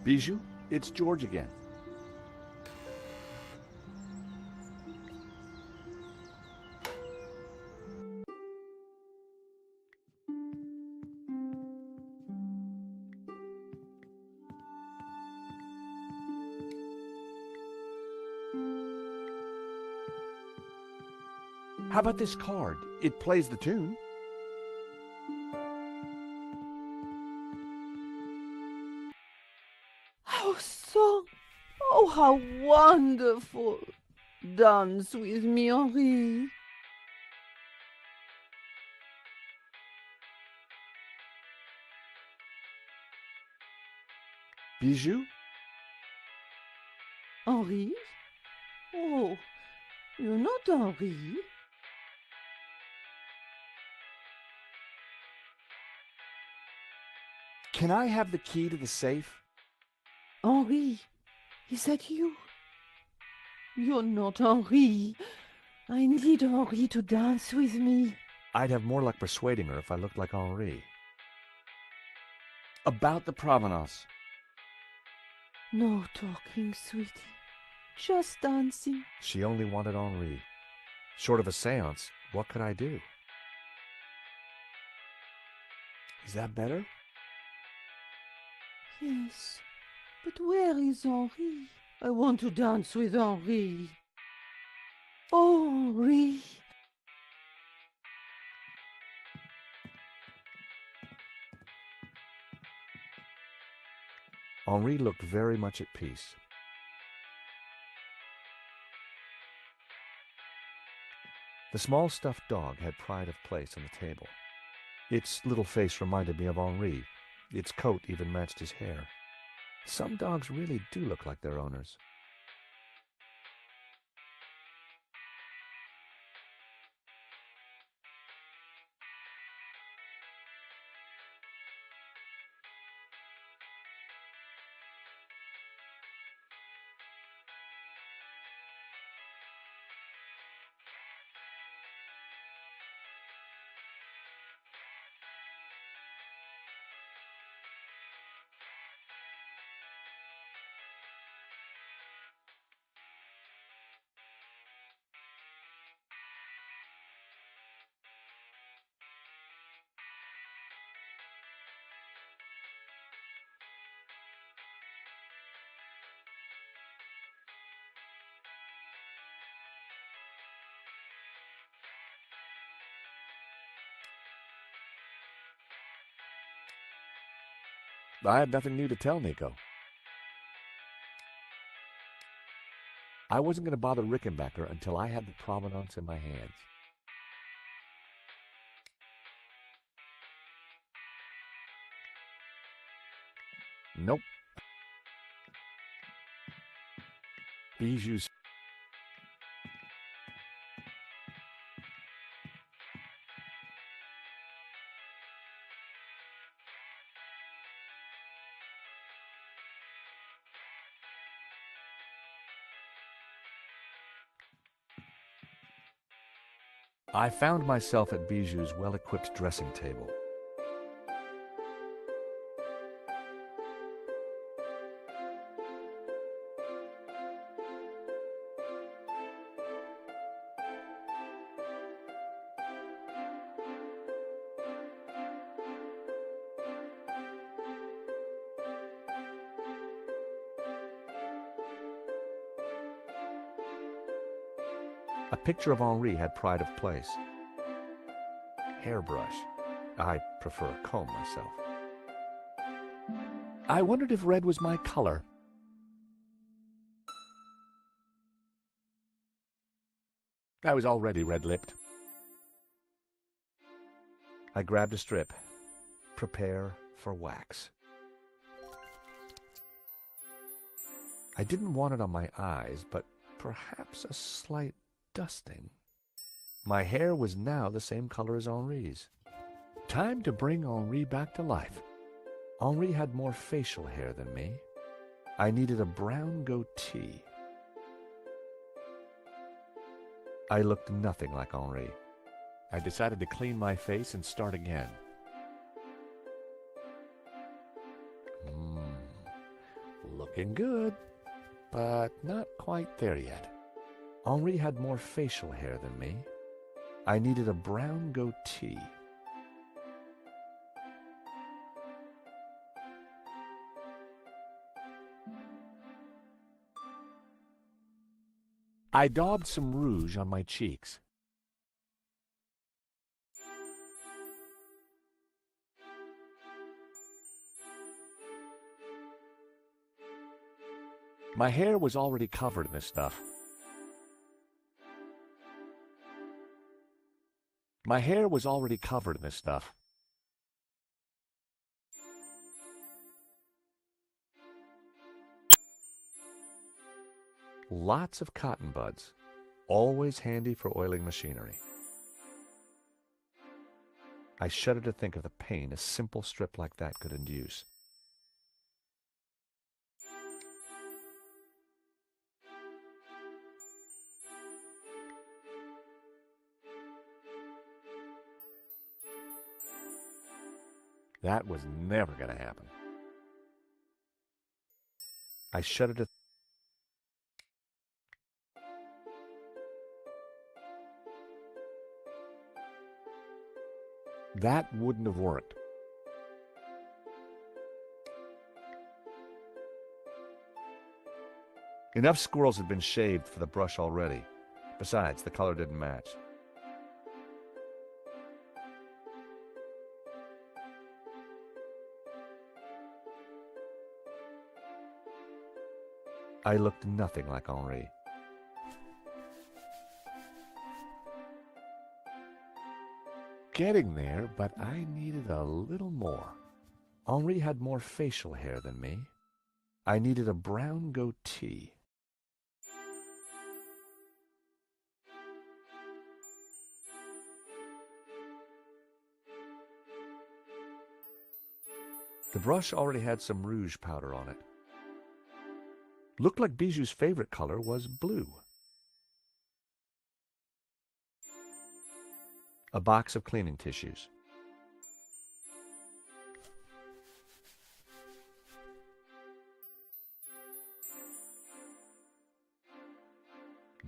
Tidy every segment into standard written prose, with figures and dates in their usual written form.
Bijou, it's George again. How about this card? It plays the tune. How song! Oh, how wonderful! Dance with me, Henri. Bijou? Henri? Oh, you're not Henri. Can I have the key to the safe? Henri, is that you? You're not Henri. I need Henri to dance with me. I'd have more luck persuading her if I looked like Henri. About the provenance. No talking, sweetie. Just dancing. She only wanted Henri. Short of a seance, what could I do? Is that better? Yes, but where is Henri? I want to dance with Henri. Oh, Henri. Henri looked very much at peace. The small stuffed dog had pride of place on the table. Its little face reminded me of Henri. Its coat even matched his hair. Some dogs really do look like their owners. I had nothing new to tell Nico. I wasn't going to bother Rickenbacker until I had the provenance in my hands. Nope. Bijou's. I found myself at Bijou's well-equipped dressing table. A picture of Henri had pride of place. Hairbrush. I prefer a comb myself. I wondered if red was my color. I was already red-lipped. I grabbed a strip. Prepare for wax. I didn't want it on my eyes, but perhaps a slight dusting. My hair was now the same color as Henri's. Time to bring Henri back to life. Henri had more facial hair than me. I needed a brown goatee. I looked nothing like Henri. I decided to clean my face and start again. Looking good, but not quite there yet. Henri had more facial hair than me. I needed a brown goatee. I daubed some rouge on my cheeks. My hair was already covered in this stuff. My hair was already covered in this stuff. Lots of cotton buds, always handy for oiling machinery. I shudder to think of the pain a simple strip like that could induce. That was never going to happen. I shudder to That wouldn't have worked. Enough squirrels had been shaved for the brush already. Besides, the color didn't match. I looked nothing like Henri. Getting there, but I needed a little more. Henri had more facial hair than me. I needed a brown goatee. The brush already had some rouge powder on it. Looked like Bijou's favorite color was blue. A box of cleaning tissues.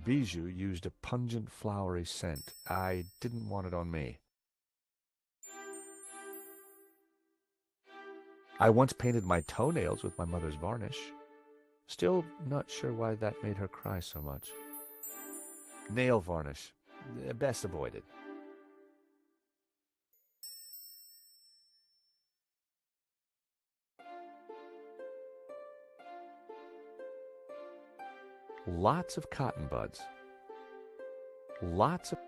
Bijou used a pungent, flowery scent. I didn't want it on me. I once painted my toenails with my mother's varnish. Still not sure why that made her cry so much. Nail varnish. Best avoided. Lots of cotton buds. Lots of...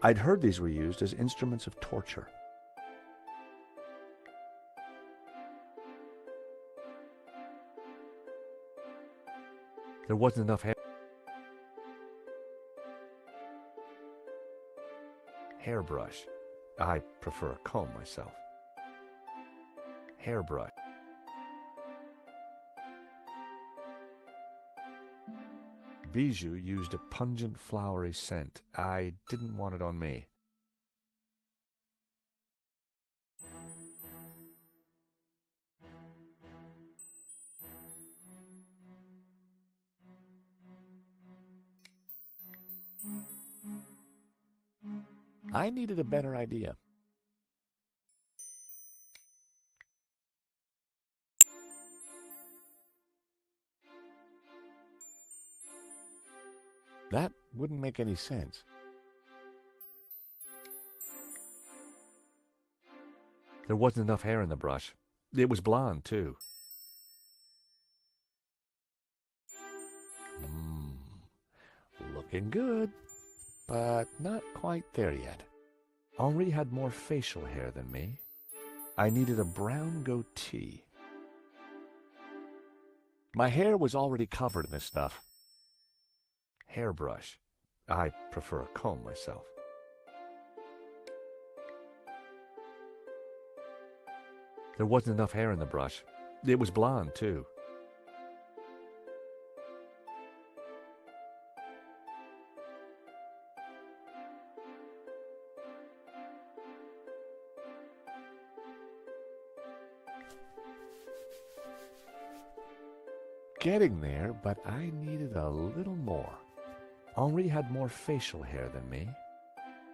I'd heard these were used as instruments of torture. There wasn't enough hair. Hairbrush. I prefer a comb myself. Hairbrush. Bijou used a pungent, flowery scent. I didn't want it on me. I needed a better idea. That wouldn't make any sense. There wasn't enough hair in the brush. It was blonde, too. Looking good, but not quite there yet. Henri had more facial hair than me. I needed a brown goatee. My hair was already covered in this stuff. Hairbrush. I prefer a comb myself. There wasn't enough hair in the brush. It was blonde, too. Getting there, but I needed a little more. Henri had more facial hair than me.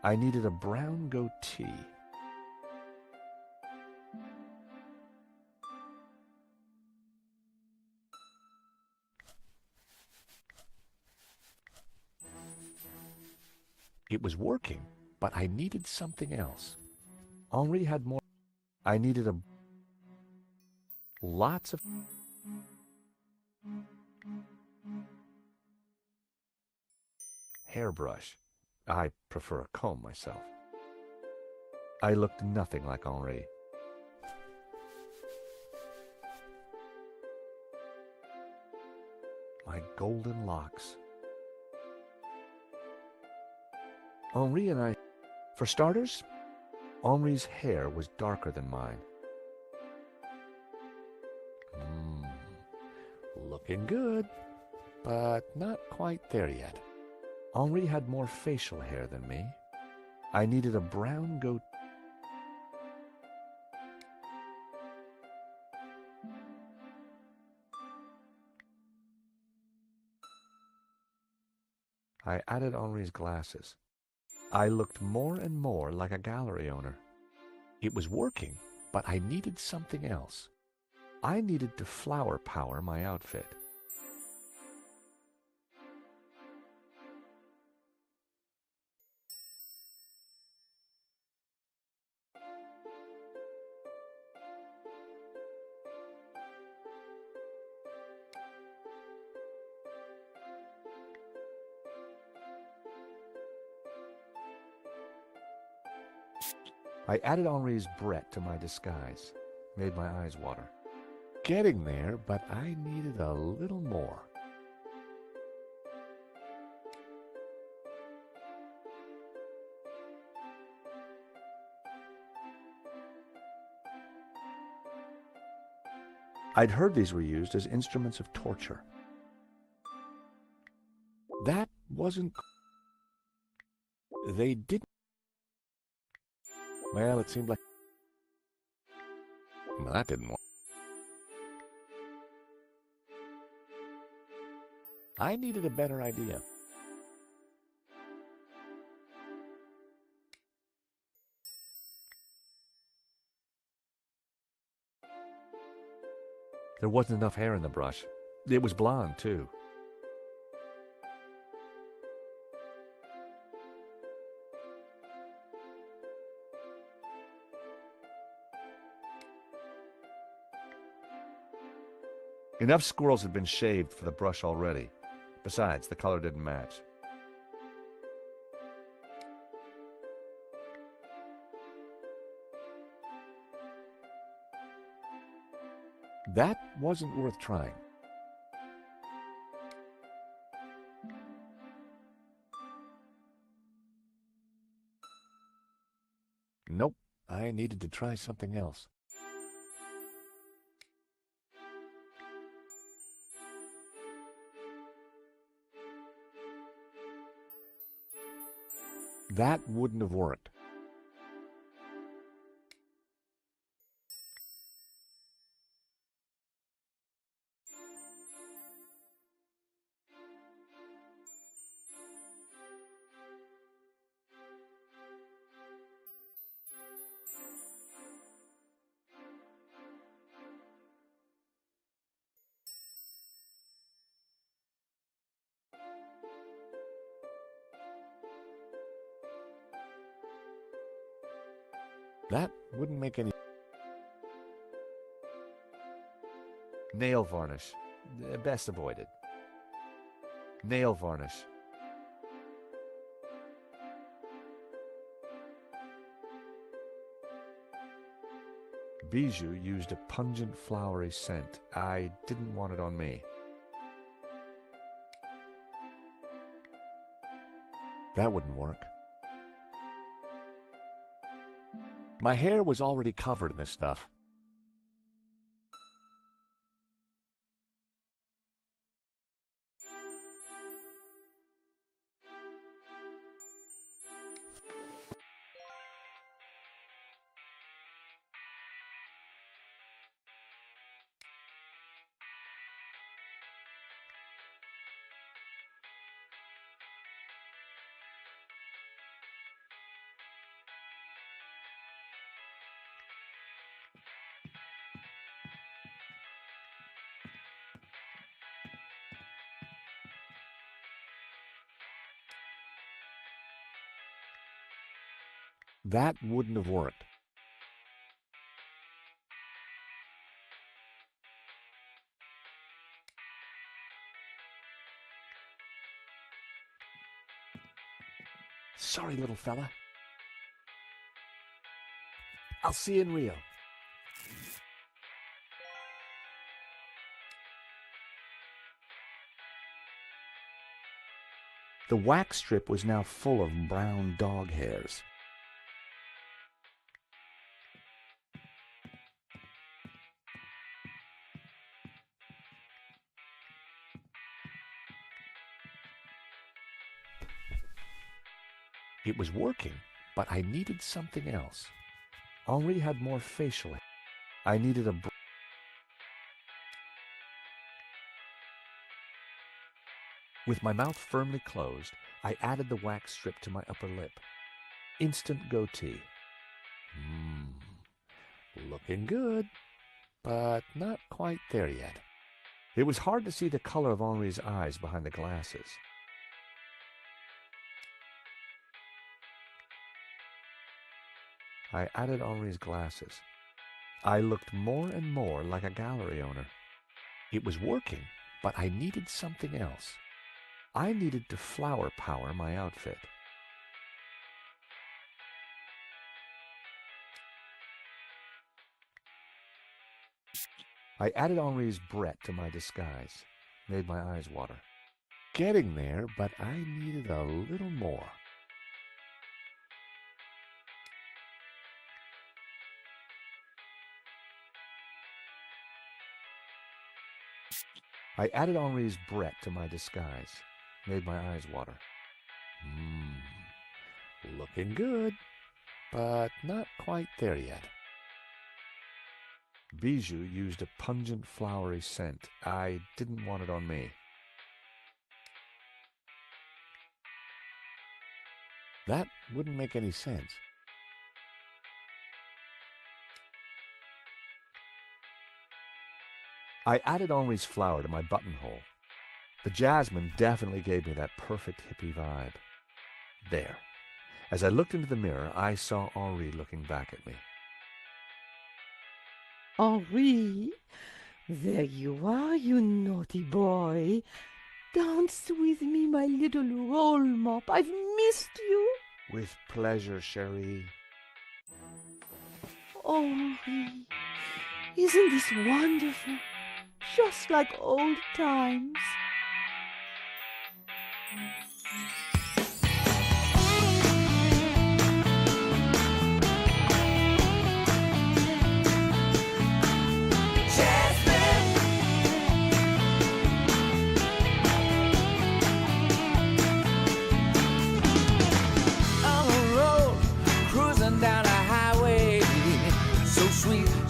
I needed a brown goatee. It was working, but I needed something else. Henri had more. I needed lots of hairbrush. I prefer a comb myself. I looked nothing like Henri. My golden locks. Henri and I, for starters, Henri's hair was darker than mine. Looking good, but not quite there yet. Henri had more facial hair than me. I needed a brown goatee. I added Henri's glasses. I looked more and more like a gallery owner. It was working, but I needed something else. I needed to flower power my outfit. I added Henri's Brett to my disguise, made my eyes water. Getting there, but I needed a little more. I'd heard these were used as instruments of torture. That wasn't... They didn't... Well, it seemed like... Well, that didn't work. I needed a better idea. There wasn't enough hair in the brush. It was blonde, too. Enough squirrels had been shaved for the brush already. Besides, the color didn't match. That wasn't worth trying. Nope, I needed to try something else. That wouldn't have worked. That wouldn't make any... Nail varnish. Best avoided. Nail varnish. Bijou used a pungent, flowery scent. I didn't want it on me. That wouldn't work. My hair was already covered in this stuff. That wouldn't have worked. Sorry, little fella. I'll see you in Rio. The wax strip was now full of brown dog hairs. It was working, but I needed something else. Henri had more facial hair. I needed a... With my mouth firmly closed, I added the wax strip to my upper lip. Instant goatee. Looking good, but not quite there yet. It was hard to see the color of Henri's eyes behind the glasses. I added Henri's glasses. I looked more and more like a gallery owner. It was working, but I needed something else. I needed to flower power my outfit. I added Henri's Brett to my disguise, made my eyes water. Getting there, but I needed a little more. I added Henri's Brett to my disguise, made my eyes water. Looking good, but not quite there yet. Bijou used a pungent flowery scent. I didn't want it on me. That wouldn't make any sense. I added Henri's flower to my buttonhole. The jasmine definitely gave me that perfect hippie vibe. There. As I looked into the mirror, I saw Henri looking back at me. Henri, there you are, you naughty boy. Dance with me, my little roll mop. I've missed you. With pleasure, chérie. Oh, Henri, isn't this wonderful? Just like old times.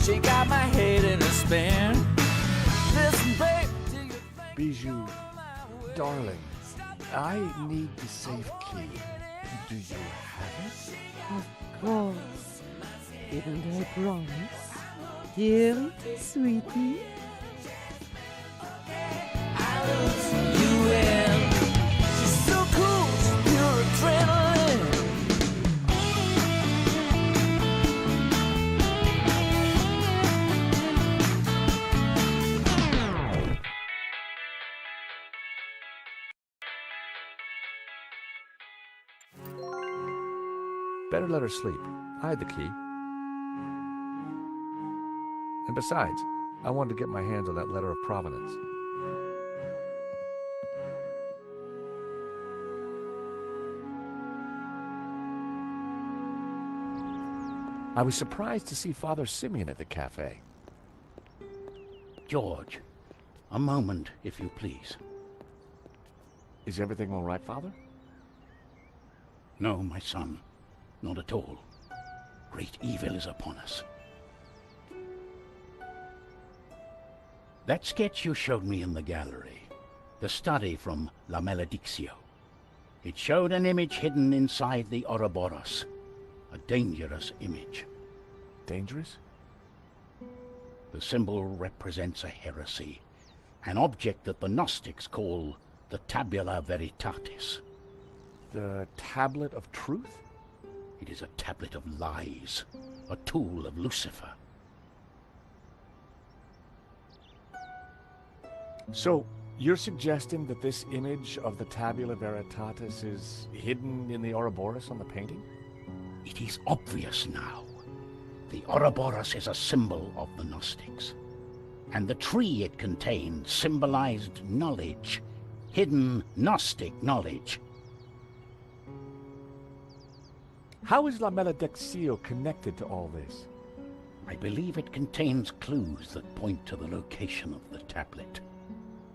She got my head in a spin. Listen, babe, Bijou, darling, I need the safe key. Do you have it? Of course. Didn't I promise? Here it is, sweetie. you in. She's so cool, she's pure adrenaline. Better let her sleep. I had the key. And besides, I wanted to get my hands on that letter of provenance. I was surprised to see Father Simeon at the cafe. George, a moment, if you please. Is everything all right, Father? No, my son, not at all. Great evil is upon us. That sketch you showed me in the gallery, the study from La Maledictio, it showed an image hidden inside the Ouroboros, a dangerous image. Dangerous? The symbol represents a heresy, an object that the Gnostics call the Tabula Veritatis. The Tablet of Truth? It is a tablet of lies, a tool of Lucifer. So, you're suggesting that this image of the Tabula Veritatis is hidden in the Ouroboros on the painting? It is obvious now. The Ouroboros is a symbol of the Gnostics, and the tree it contained symbolized knowledge, hidden Gnostic knowledge. How is La Maledictio connected to all this? I believe it contains clues that point to the location of the tablet.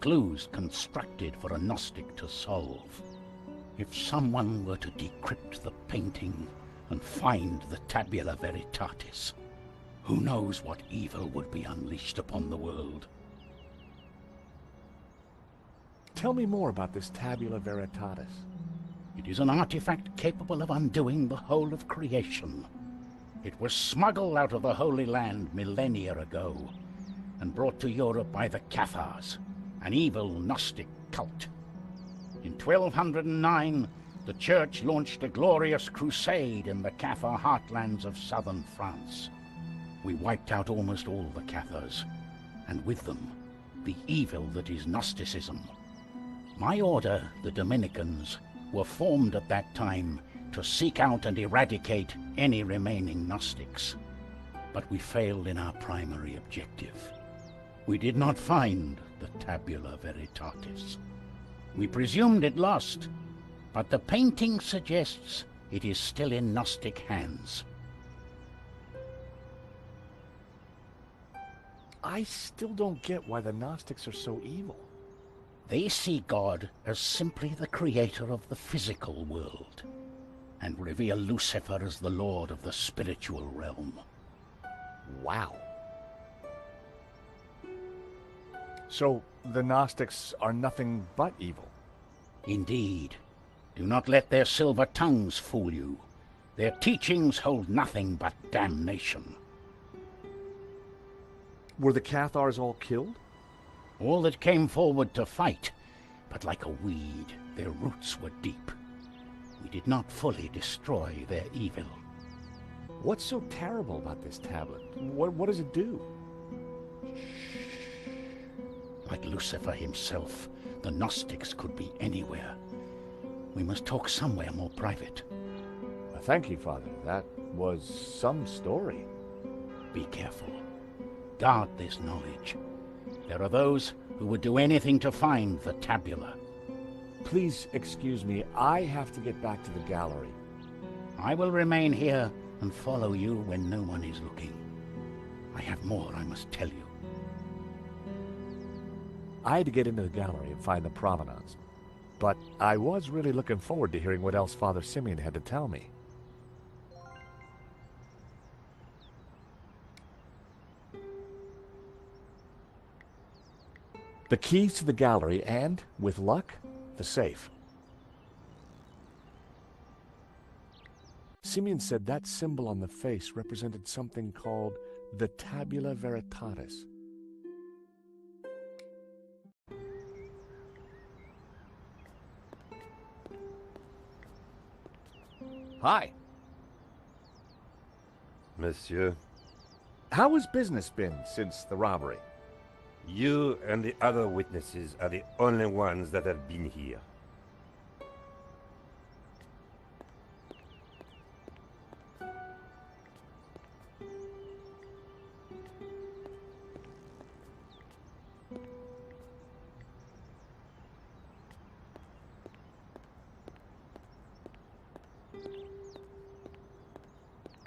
Clues constructed for a Gnostic to solve. If someone were to decrypt the painting and find the Tabula Veritatis, who knows what evil would be unleashed upon the world? Tell me more about this Tabula Veritatis. It is an artifact capable of undoing the whole of creation. It was smuggled out of the Holy Land millennia ago and brought to Europe by the Cathars, an evil Gnostic cult. In 1209, the Church launched a glorious crusade in the Cathar heartlands of southern France. We wiped out almost all the Cathars, and with them, the evil that is Gnosticism. My order, the Dominicans, were formed at that time to seek out and eradicate any remaining Gnostics. But we failed in our primary objective. We did not find the Tabula Veritatis. We presumed it lost, but the painting suggests it is still in Gnostic hands. I still don't get why the Gnostics are so evil. They see God as simply the creator of the physical world, and revere Lucifer as the lord of the spiritual realm. Wow. So, the Gnostics are nothing but evil? Indeed. Do not let their silver tongues fool you. Their teachings hold nothing but damnation. Were the Cathars all killed? All that came forward to fight, but like a weed, their roots were deep. We did not fully destroy their evil. What's so terrible about this tablet? What does it do? Like Lucifer himself, the Gnostics could be anywhere. We must talk somewhere more private. Thank you, Father. That was some story. Be careful. Guard this knowledge. There are those who would do anything to find the tabula. Please excuse me. I have to get back to the gallery. I will remain here and follow you when no one is looking. I have more I must tell you. I had to get into the gallery and find the provenance. But I was really looking forward to hearing what else Father Simeon had to tell me. The keys to the gallery and, with luck, the safe. Simeon said that symbol on the face represented something called the Tabula Veritatis. Hi. Monsieur, How has business been since the robbery? you and the other witnesses are the only ones that have been here.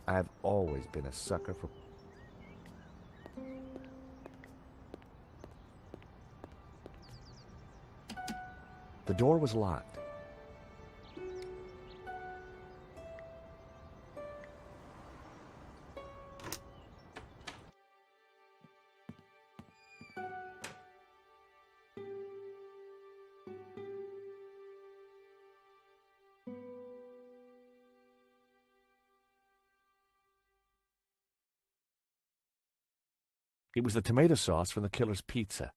I've always been a sucker for... The door was locked. It was the tomato sauce from the killer's pizza.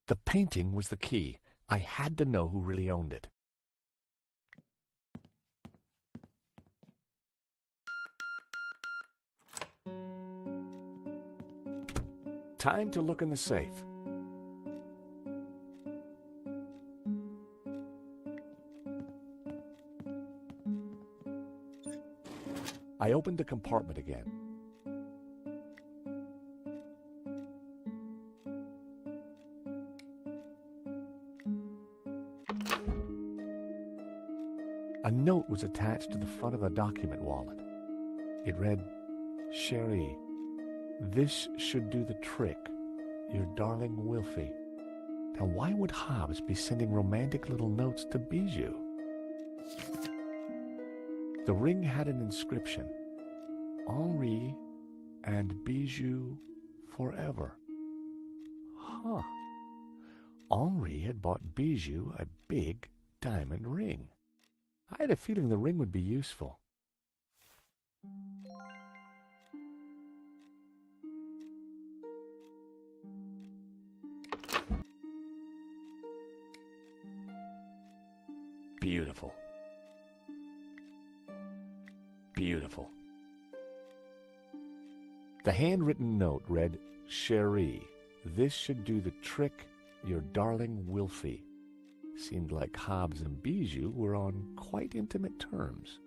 The painting was the key. I had to know who really owned it. Time to look in the safe. I opened the compartment again. A note was attached to the front of the document wallet. It read, "Cherie, this should do the trick. Your darling Wilfie." Now, why would Hobbs be sending romantic little notes to Bijou? The ring had an inscription, "Henri and Bijou forever." Huh. Henri had bought Bijou a big diamond ring. I had a feeling the ring would be useful. Beautiful. Beautiful. The handwritten note read, "Cherie, this should do the trick. Your darling Wilfie." Seemed like Hobbs and Bijou were on quite intimate terms.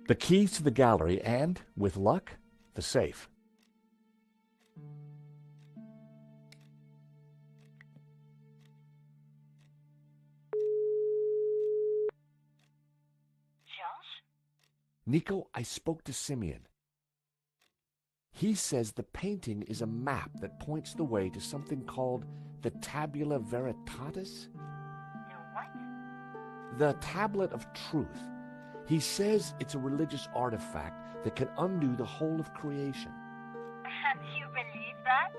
The keys to the gallery and, with luck, the safe. Georges? Nico, I spoke to Simeon. He says the painting is a map that points the way to something called the Tabula Veritatis. The what? The Tablet of Truth. He says it's a religious artifact that can undo the whole of creation. And you believe that?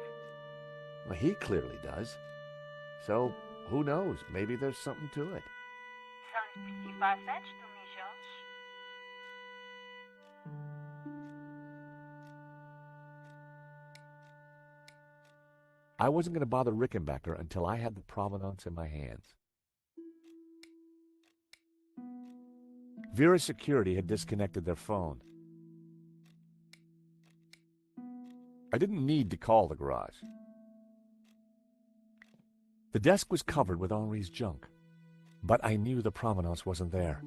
Well, he clearly does. So, who knows? Maybe there's something to it. Sounds pretty far-fetched to me, Georges. I wasn't going to bother Rickenbacker until I had the provenance in my hands. Vera's security had disconnected their phone. I didn't need to call the garage. The desk was covered with Henri's junk, but I knew the provenance wasn't there.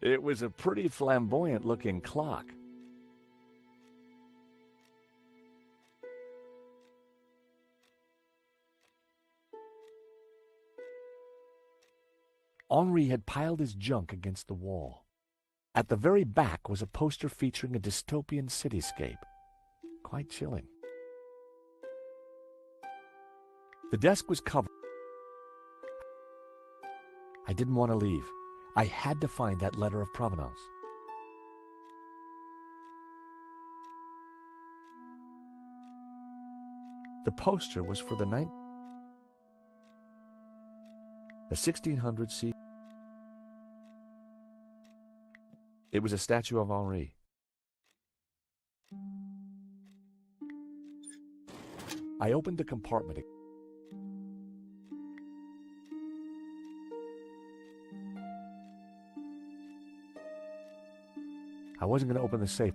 It was a pretty flamboyant-looking clock. Henri had piled his junk against the wall. At the very back was a poster featuring a dystopian cityscape. Quite chilling. The desk was covered. I didn't want to leave. I had to find that letter of provenance. The poster was for the 1600 C. It was a statue of Henri. I opened the compartment. I wasn't going to open the safe.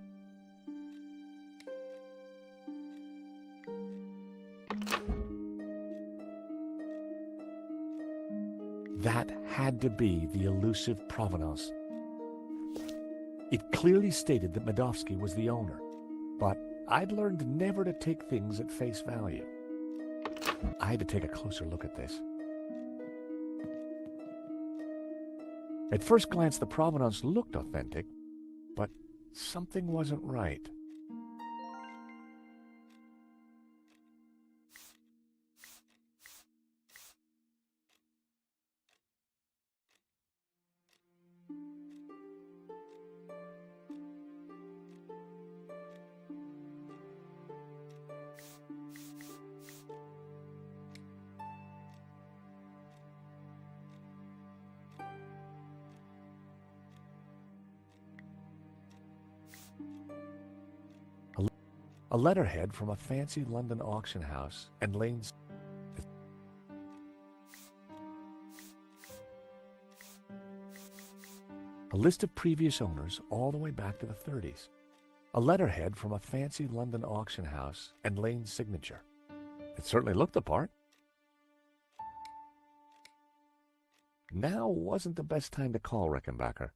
That had to be the elusive provenance. It clearly stated that Medovsky was the owner, but I'd learned never to take things at face value. I had to take a closer look at this. At first glance, the provenance looked authentic, but something wasn't right. A letterhead from a fancy London auction house and lanes. A list of previous owners all the way back to the 30s. A letterhead from a fancy London auction house and Lane's signature. It certainly looked the part. Now wasn't the best time to call Rickenbacker.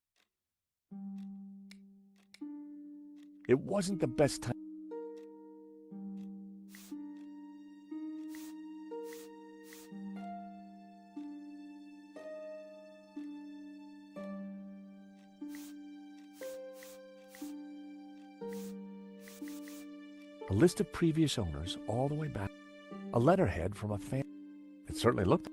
It wasn't the best time. A list of previous owners all the way back. A letterhead from a fan. It certainly looked.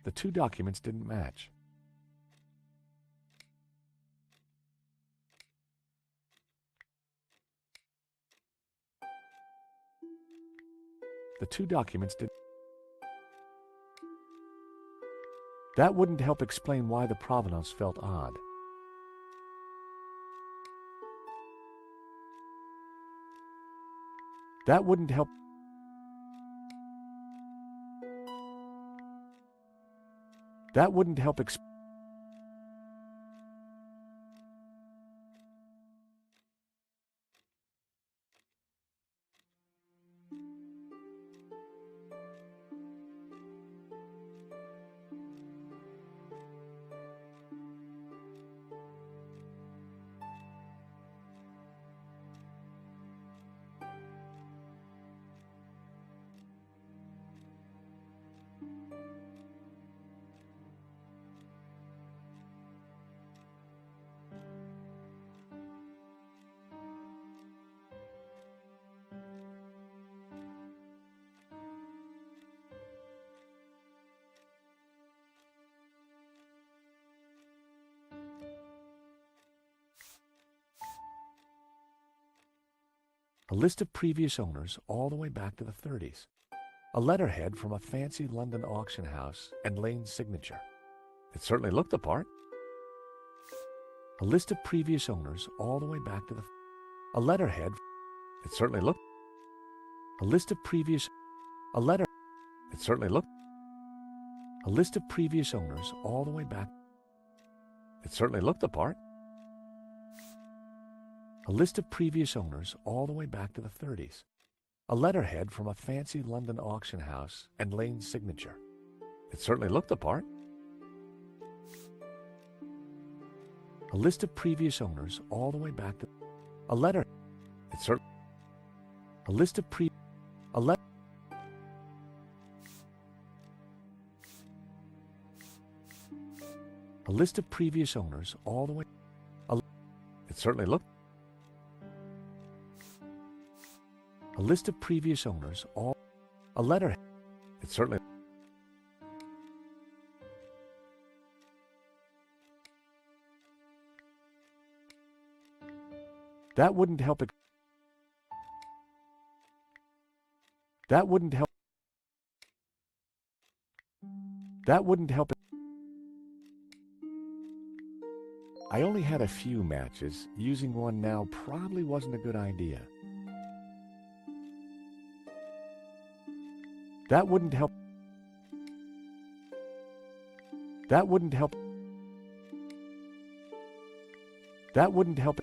The two documents didn't match. The two documents did. That wouldn't help explain why the provenance felt odd. That wouldn't help. That wouldn't help explain. A list of previous owners all the way back to the 30s. A letterhead from a fancy London auction house and Lane's signature. It certainly looked the part. A list of previous owners all the way back to the... A letterhead. It certainly looked... A list of previous... A letter... It certainly looked... A list of previous owners all the way back... It certainly looked the part. A list of previous owners all the way back to the 30s. A letterhead from a fancy London auction house and Lane's signature. It certainly looked the part. A list of previous owners all the way back to... A letter... It certainly... A list of pre... A letter... A list of previous owners all the way... It certainly looked... A list of previous owners all... A letterhead... It certainly... That wouldn't help it... That wouldn't help... That wouldn't help it... I only had a few matches. Using one now probably wasn't a good idea. That wouldn't help. That wouldn't help. That wouldn't help.